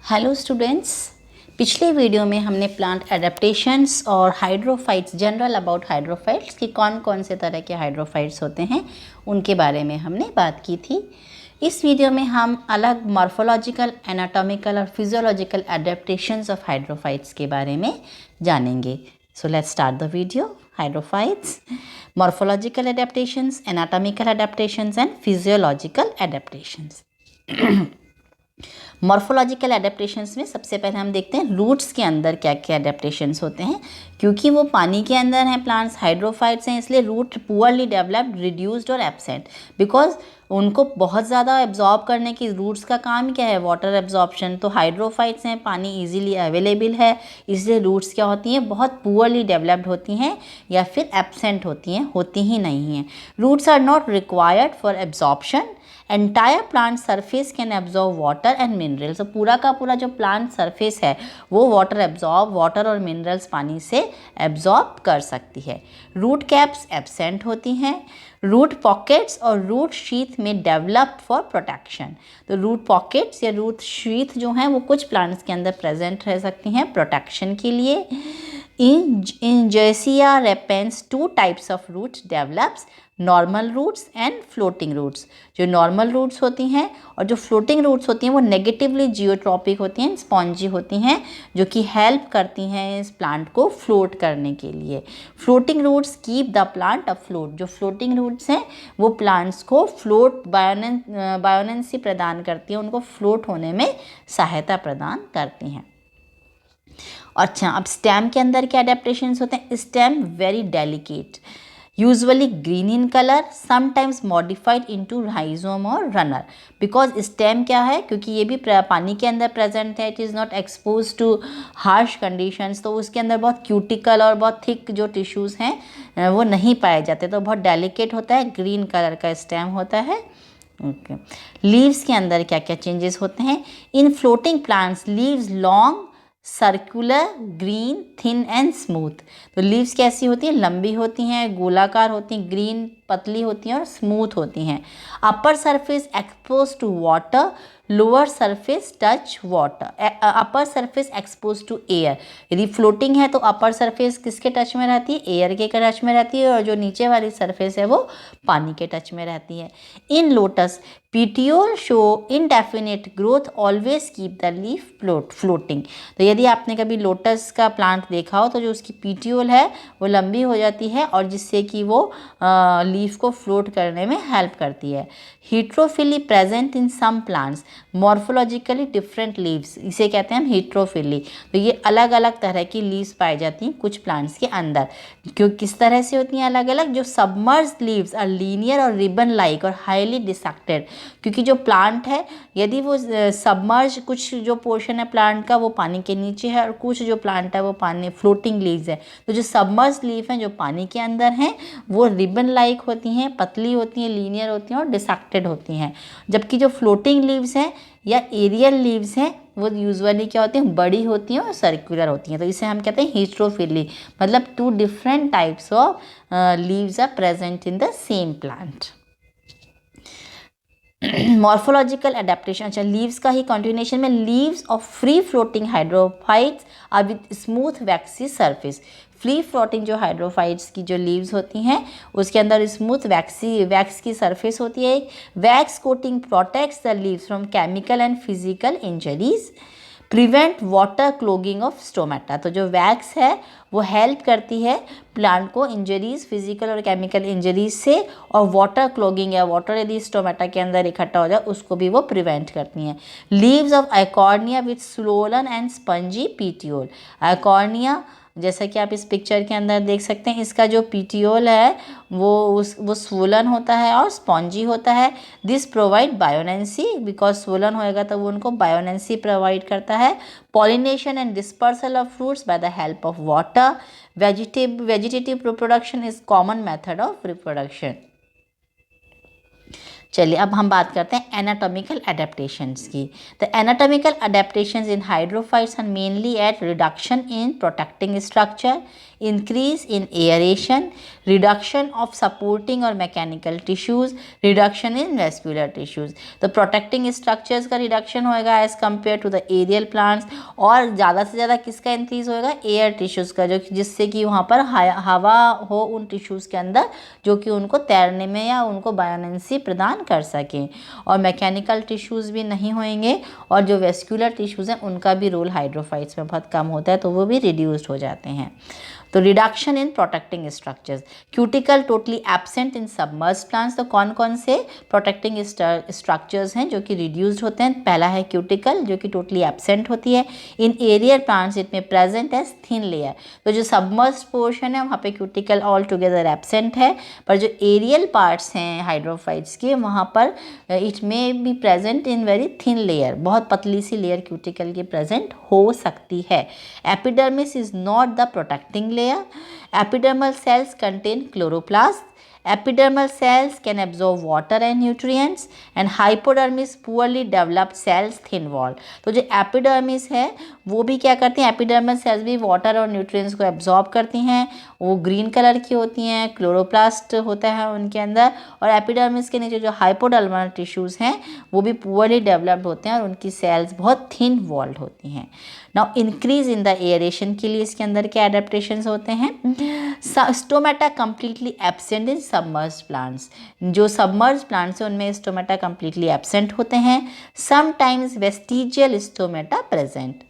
Hello students, पिछले video में हमने प्लांट एडेप्टेशंस और हाइड्रोफाइट्स, जनरल अबाउट हाइड्रोफाइट्स कि कौन कौन से तरह के हाइड्रोफाइट्स होते हैं उनके बारे में हमने बात की थी। इस वीडियो में हम अलग मॉर्फोलॉजिकल, एनाटॉमिकल और फिजियोलॉजिकल एडेप्टेशंस ऑफ हाइड्रोफाइट्स के बारे में जानेंगे। So let's start the video. Hydrophytes, morphological adaptations, anatomical adaptations and physiological adaptations. Morphological adaptations में सबसे पहले हम देखते हैं रूट्स के अंदर क्या क्या एडेप्टेशंस होते हैं। क्योंकि वो पानी के अंदर हैं, प्लांट्स हाइड्रोफाइट्स हैं, इसलिए रूट पुअरली डेवलप्ड, रिड्यूस्ड और एब्सेंट, बिकॉज उनको बहुत ज़्यादा एब्जॉर्ब करने की, रूट्स का काम क्या है, वाटर एब्जॉर्प्शन। तो हाइड्रोफाइट्स हैं, पानी इजीली अवेलेबल है, इसलिए रूट्स क्या होती हैं, बहुत पुअरली डेवलप्ड होती हैं या फिर एब्सेंट होती हैं, होती ही नहीं हैं। Roots are not required for absorption. Entire plant surface can absorb water and minerals. तो पूरा का पूरा जो प्लांट सरफेस है वो वाटर और मिनरल्स पानी से एब्जॉर्ब कर सकती है। रूट कैप्स एब्सेंट होती हैं। रूट पॉकेट्स और रूट शीथ में डेवलप फॉर प्रोटेक्शन। तो रूट पॉकेट्स या रूट शीथ जो हैं वो कुछ प्लांट्स के अंदर प्रेजेंट रह सकती हैं प्रोटेक्शन के लिए। In Joycia repens, two types of roots develops, normal roots and floating roots. जो नॉर्मल रूट्स होती हैं और जो फ्लोटिंग रूट्स होती हैं वो नेगेटिवली जियोट्रॉपिक होती हैं, स्पॉन्जी होती हैं, जो कि हेल्प करती हैं इस प्लांट को फ्लोट करने के लिए। Floating roots keep the plant afloat. जो फ्लोटिंग रूट्स हैं वो प्लांट्स को फ्लोट बायोनेंसी प्रदान करती हैं, उनको फ्लोट होने में सहायता प्रदान करती हैं। अच्छा, अब स्टेम के अंदर क्या अडेप्टेशंस होते हैं। Stem very delicate, usually green in colour, sometimes modified into rhizome और रनर। बिकॉज स्टेम क्या है, क्योंकि ये भी पानी के अंदर प्रेजेंट है, it is not expose too harsh conditions, तो उसके अंदर बहुत क्यूटिकल और बहुत थिक जो टिश्यूज़ हैं वो नहीं पाए जाते, तो बहुत डेलिकेट होता है, ग्रीन कलर का स्टेम होता है। ओके, लीव्स के अंदर क्या क्या चेंजेस होते हैं। In floating plants leaves long, circular, green, thin and smooth. तो लीव्स कैसी होती हैं, लंबी होती हैं, गोलाकार होती हैं, ग्रीन, पतली होती हैं और स्मूथ होती हैं। Upper surface expose to water, lower surface touch water. Upper surface expose to air. यदि फ्लोटिंग है तो अपर सरफेस किसके टच में रहती है, एयर के टच में रहती है, और जो नीचे वाली सरफेस है वो पानी के टच में रहती है। In lotus petiole show indefinite growth, always keep the leaf floating. तो यदि आपने कभी लोटस का प्लांट देखा हो तो जो उसकी पीटियोल है वो लंबी हो जाती है और जिससे कि वो लीफ को फ्लोट करने में हेल्प करती है। Heterophylly present in some plants, morphologically different leaves, इसे कहते हैं हम हीट्रोफिली। तो ये अलग अलग तरह की लीव्स पाई जाती हैं कुछ प्लांट्स के अंदर। क्यों, किस तरह से होती हैं अलग अलग। जो सबमर्ज लीव्स आर लीनियर और रिबन लाइक और हाईली डिसेक्टेड। क्योंकि जो प्लांट है यदि वो सबमर्ज, कुछ जो पोर्शन है प्लांट का वो पानी के नीचे है और कुछ जो प्लांट है वो पानी, फ्लोटिंग लीव्स है। तो जो सबमर्ज लीफ हैं जो पानी के अंदर हैं वो रिबन लाइक होती हैं, पतली होती हैं, लीनियर होती हैं और डिसेक्टेड होती हैं। जबकि जो फ्लोटिंग लीव्स हैं या एरियल लीव्स हैं वो यूजुअली क्या होती हैं, बड़ी होती हैं और सर्कुलर होती हैं। तो इसे हम कहते हैं हीट्रोफिली, मतलब two different types of leaves are present in the same plant. Morphological adaptation, अच्छा लीव्स का ही कंटिन्यूएशन में, leaves of free floating hydrophytes are with smooth waxy surface. Free floating जो हाइड्रोफाइट्स की जो लीव्स होती हैं उसके अंदर स्मूथ वैक्स की सरफेस होती है। Wax coating protects the leaves from chemical and physical injuries, prevent water clogging of stomata. तो जो वैक्स है वो हेल्प करती है प्लांट को इंजरीज, फिजिकल और केमिकल इंजरीज से, और वाटर क्लोगिंग या वाटर यदि स्टोमेटा के अंदर इकट्ठा हो जाए उसको भी वो प्रिवेंट करती हैं। Leaves of Eichhornia with swollen and spongy petiole. Eichhornia जैसा कि आप इस पिक्चर के अंदर देख सकते हैं, इसका जो पीटियोल है वो स्वोलन होता है और स्पॉन्जी होता है। This provide buoyancy, because swollen होएगा तो वो उनको बायोनेंसी प्रोवाइड करता है। Pollination and dispersal of fruits by the help of water. Vegetative reproduction is common method of reproduction. चलिए अब हम बात करते हैं एनाटॉमिकल एडेप्टेशंस की। The anatomical adaptations in hydrophytes are mainly at reduction in protecting structure, increase in aeration, reduction of supporting और mechanical tissues, reduction in vascular tissues. तो protecting structures का रिडक्शन होएगा as compare to the aerial plants, और ज़्यादा से ज़्यादा किसका increase होएगा, एयर टिश्यूज़ का, जो जिससे कि वहाँ पर हवा हो उन टिश्यूज़ के अंदर, जो कि उनको तैरने में या उनको बायोनेंसी प्रदान कर सकें। और मैकेनिकल टिश्यूज़ भी नहीं होंगे, और जो वेस्कुलर टिश्यूज़ हैं उनका भी रोल हाइड्रोफाइट्स में बहुत कम होता है, तो वो भी रिड्यूस्ड हो जाते हैं। तो reduction in protecting structures, cuticle totally absent in submerged plants. तो कौन कौन से प्रोटेक्टिंग स्ट्रक्चर्स हैं जो कि रिड्यूस्ड होते हैं? पहला है क्यूटिकल, जो कि टोटली एब्सेंट होती है। इन एरियल प्लांट्स इट में प्रेजेंट एज थिन लेयर। तो जो सबमर्ज्ड पोर्शन है वहाँ पे क्यूटिकल ऑल टुगेदर एब्सेंट है, पर जो एरियल पार्ट्स हैं हाइड्रोफाइट्स के, वहाँ पर इट में be present in very thin layer, बहुत पतली सी लेयर क्यूटिकल की प्रेजेंट हो सकती है। Epidermis is not the protecting layer. Epidermal cells contain chloroplast. Epidermal cells can absorb water and nutrients, and hypodermis poorly developed cells thin wall। तो जो epidermis है वो भी क्या करती हैं, एपिडर्मल सेल्स भी वाटर और न्यूट्रिएंट्स को एब्जॉर्ब करती हैं, वो ग्रीन कलर की होती हैं, क्लोरोप्लास्ट होता है उनके अंदर। और एपिडर्मिस के नीचे जो हाइपोडर्मल टिश्यूज़ हैं वो भी पुअरली डेवलप्ड होते हैं और उनकी सेल्स बहुत थिन वॉल्ड होती हैं। Now increase in the aeration के लिए इसके अंदर क्या एडेप्टेशंस होते हैं? Stomata completely absent in submerged plants. जो सबमर्ज्ड प्लांट्स हैं उनमें स्टोमेटा कंप्लीटली एब्सेंट होते हैं। Sometimes vestigial stomata present.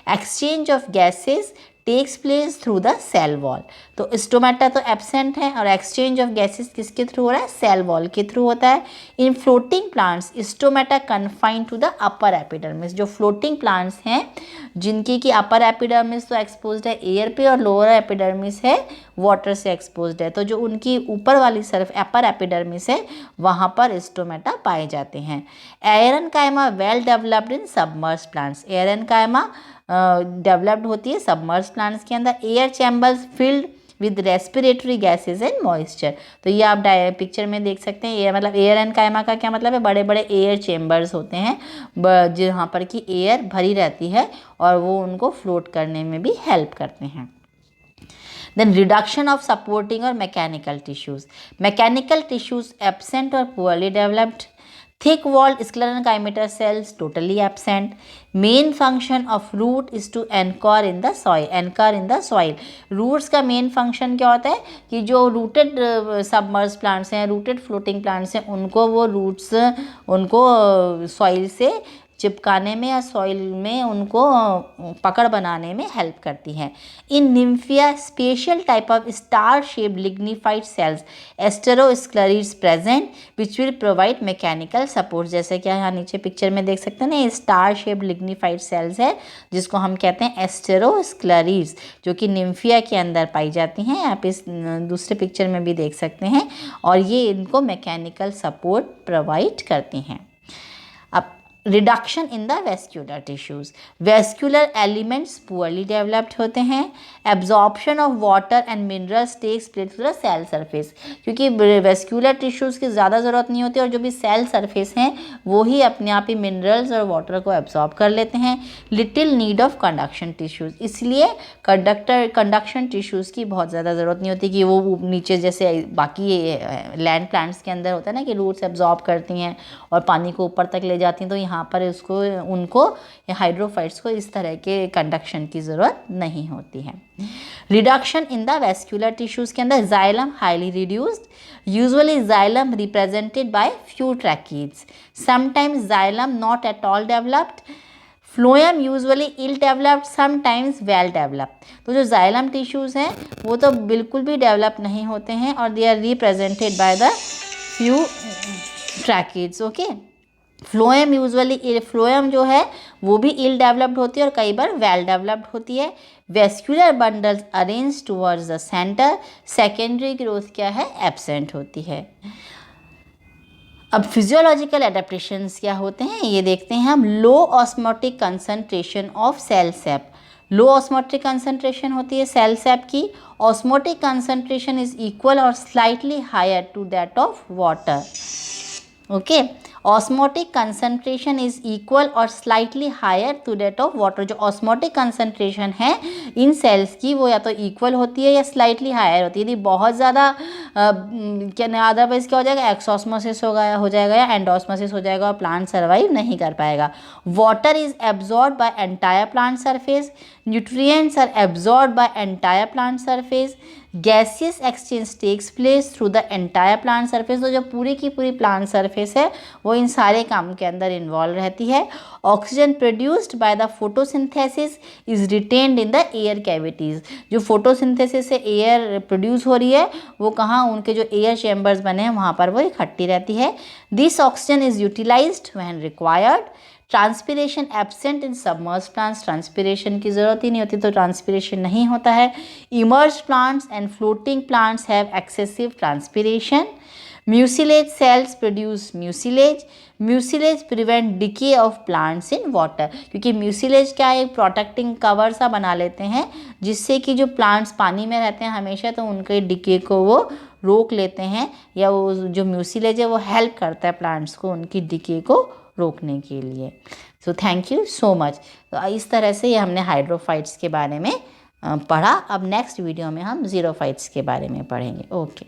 Exchange of gases takes place through the cell wall. तो स्टोमेटा तो एब्सेंट है और एक्सचेंज ऑफ गैसेस किसके थ्रू हो रहा है? सेल वॉल के थ्रू होता है। In floating plants stomata confined to the upper epidermis. जो फ्लोटिंग प्लांट्स हैं जिनकी की अपर एपिडर्मिस तो एक्सपोज्ड है एयर पे और लोअर एपिडर्मिस है वाटर से एक्सपोज्ड है, तो जो उनकी ऊपर वाली सरफ अपर एपिडर्मिस है वहाँ पर स्टोमेटा पाए जाते हैं। Aerenchyma well developed in submerged plants. Aerenchyma developed होती है सबमर्ज्ड प्लांट्स के अंदर। Air chambers filled with respiratory gases and moisture. तो ये आप पिक्चर में देख सकते हैं, ये मतलब एरेनकाइमा का क्या मतलब है? बड़े बड़े एयर चेम्बर्स होते हैं जहाँ पर कि एयर भरी रहती है और वो उनको फ्लोट करने में भी हेल्प करते हैं। Then reduction of supporting or mechanical tissues. Mechanical tissues absent or poorly developed. Thick walled sclerenchymeter cells totally absent. Main function of root is to anchor in the soil. Anchor in the soil. Roots का main function क्या होता है कि जो rooted submerged plants हैं, rooted floating plants हैं, उनको वो roots उनको soil से चिपकाने में या सॉइल में उनको पकड़ बनाने में हेल्प करती हैं। In Nymphaea special type of star shaped lignified cells asterosclereids present which will provide mechanical support. जैसे कि यहाँ नीचे पिक्चर में देख सकते हैं ना, स्टार शेप्ड लिग्निफाइड सेल्स है जिसको हम कहते हैं एस्टेरोस्क्लेरीज, जो कि निम्फिया के अंदर पाई जाती हैं। आप इस दूसरे पिक्चर में भी देख सकते हैं, और ये इनको मैकेनिकल सपोर्ट प्रोवाइड करती हैं। अब reduction in the vascular tissues. Vascular elements poorly developed होते हैं। Absorption of water and minerals takes place to the cell surface, क्योंकि वेस्क्यूलर टिश्यूज़ की ज़्यादा ज़रूरत नहीं होती और जो भी सेल सरफेस हैं वो ही अपने आप ही मिनरल्स और वाटर को एब्जॉर्ब कर लेते हैं। Little need of conduction tissues, इसलिए कंडक्शन टिश्यूज़ की बहुत ज़्यादा ज़रूरत नहीं होती कि वो नीचे जैसे बाकी लैंड प्लांट्स के अंदर होता है ना कि रूट्स एब्जॉर्ब करती हैं और पानी को ऊपर तक ले जाती हैं, तो यहाँ पर उनको हाइड्रोफाइट्स को इस तरह के कंडक्शन की ज़रूरत नहीं होती है। Reduction in the vascular tissues के अंदर xylem highly reduced, usually xylem represented by few tracheids, sometimes xylem not at all developed, phloem usually ill developed, sometimes well developed. तो जो जाइलम टिश्यूज़ हैं वो तो बिल्कुल भी डेवलप नहीं होते हैं और they are represented by the few tracheids. Okay, phloem usually, phloem जो है वो भी इल डेवलप्ड होती है और कई बार वेल डेवलप्ड होती है। Vascular bundles arrange towards the centre, secondary growth क्या है? एब्सेंट होती है। अब फिजियोलॉजिकल एडेप्टेशंस क्या होते हैं ये देखते हैं हम। Low osmotic concentration of cell sap. Low osmotic concentration होती है सेल सैप की। Osmotic concentration is equal or slightly higher to that of water. Okay, osmotic concentration is equal or slightly higher to that of water. जो osmotic concentration है in sales की वो या तो equal होती है या स्लाइटली हायर होती है। यदि बहुत ज़्यादा क्या अदरवाइज क्या हो जाएगा, एक्सॉस्मोसिस हो जाएगा या एंडोस्मोसिस हो जाएगा और प्लांट सर्वाइव नहीं कर पाएगा। Water is absorb by entire plant surface, nutrients are absorb by entire plant surface, gaseous exchange takes place through the entire plant surface. तो जो पूरी की पूरी प्लांट सरफेस है वो इन सारे काम के अंदर इन्वॉल्व रहती है। Oxygen produced by the photosynthesis is retained in the air cavities. जो फोटोसिंथेसिस से एयर प्रोड्यूस हो रही है वो कहाँ, उनके जो एयर चैम्बर्स बने हैं वहाँ पर वो इकट्ठी रहती है। This oxygen is utilized when required. Transpiration absent in submerge plants. Transpiration की ज़रूरत ही नहीं होती तो ट्रांसपिरेशन नहीं होता है। Emerge plants and floating plants have excessive transpiration. Mucilage sales produce mucilage. Mucilage prevent decay of plants in water. क्योंकि mucilage क्या है, एक प्रोटेक्टिंग कवर सा बना लेते हैं जिससे कि जो प्लांट्स पानी में रहते हैं हमेशा तो उनके डिके को वो रोक लेते हैं, या वो जो म्यूसिलेज है वो हेल्प करता है प्लांट्स को उनकी डिके को रोकने के लिए। So thank you so much. तो इस तरह से ये हमने हाइड्रोफाइट्स के बारे में पढ़ा। अब नेक्स्ट वीडियो में हम ज़ीरोफाइट्स के बारे में पढ़ेंगे। ओके।